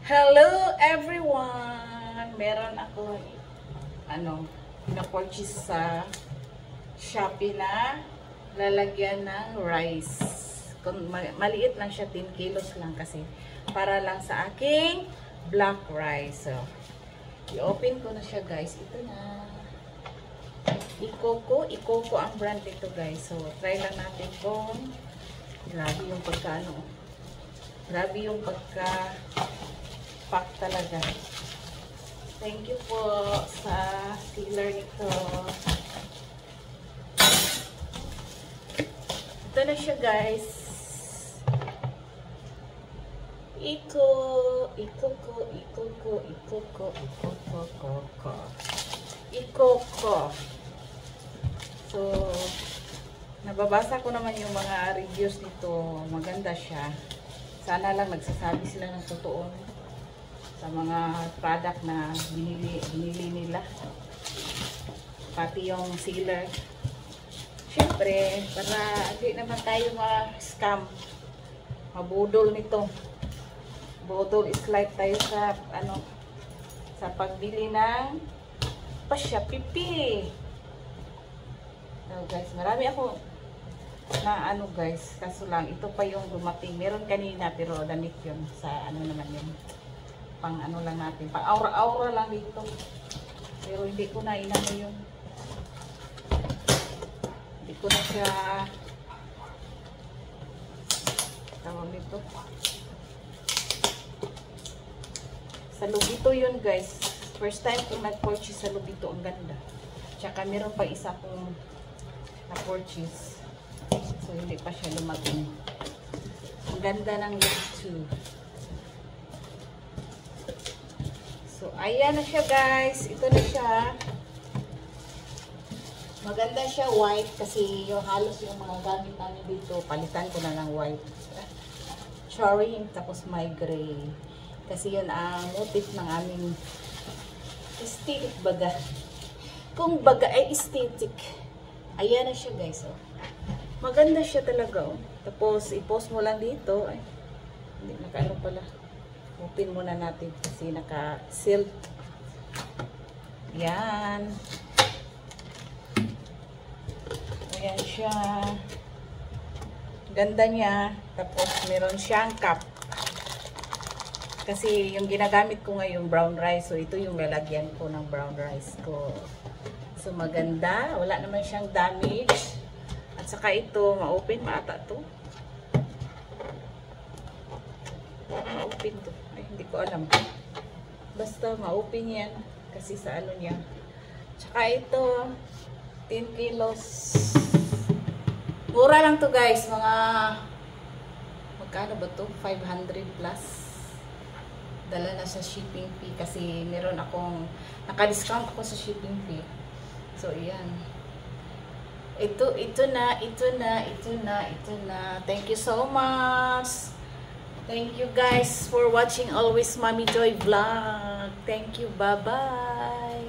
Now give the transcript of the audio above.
Hello everyone! Meron ako pina-purchase sa Shopee na lalagyan ng rice. Kung maliit lang siya, 10 kilos lang kasi para lang sa aking black rice. So, i-open ko na siya guys. Ito na. Ikoko ang brand ito guys. So, try lang natin kung grabe yung grabe yung pack talaga. Thank you po sa sealer nito. Ito na siya guys. Ikoko. So, nababasa ko naman yung mga reviews nito. Maganda siya. Sana lang nagsasabi sila ng totoo sa mga product na binili nila. Pati yung sealer. Siyempre, para hindi naman tayo ma-scam. Mabudol nito. Budol is like tayo sa sa pagbili ng pa-Shopee. So guys, marami ako na guys, kaso lang ito pa yung dumating. Meron kanina pero damit yun sa naman yun. Pang lang natin, pang aura-aura lang dito. Pero hindi ko na yung hindi ko na siya tawag dito. Sa Lubito yun guys. First time ko nag-purchase sa Lubito. Ang ganda. Tsaka meron pa isa kong na-purchase. So, hindi pa siya lumating. Ang ganda ng Lubito. So, ayan na siya guys. Ito na siya. Maganda siya white kasi yung halos yung mga gamit namin dito. Palitan ko na ng white. Cherry, tapos may gray. Kasi yun ang motif ng aming aesthetic baga. Kung baga ay aesthetic. Ayan na siya guys. Oh. Maganda siya talaga. Oh. Tapos i-post mo lang dito. Ay, hindi naka pala. Open muna natin kasi naka-seal. Yan. Ayan siya. Ganda niya. Tapos meron siyang cup. Kasi yung ginagamit ko ngayon brown rice. So ito yung lalagyan ko ng brown rice ko. So maganda. Wala naman siyang damage. At saka ito, ma-open maata to. Ma-open to. Ay, hindi ko alam. Basta ma-open yan. Kasi sa niya. Tsaka ito, 10 kilos. Mura lang to guys. Mga, magkano ba to? 500 plus. Dala na sa shipping fee. Kasi meron akong, naka-discount ako sa shipping fee. So, yan. Ito na. Thank you so much. Thank you guys for watching always Mommy Joy Vlog. Thank you. Bye-bye.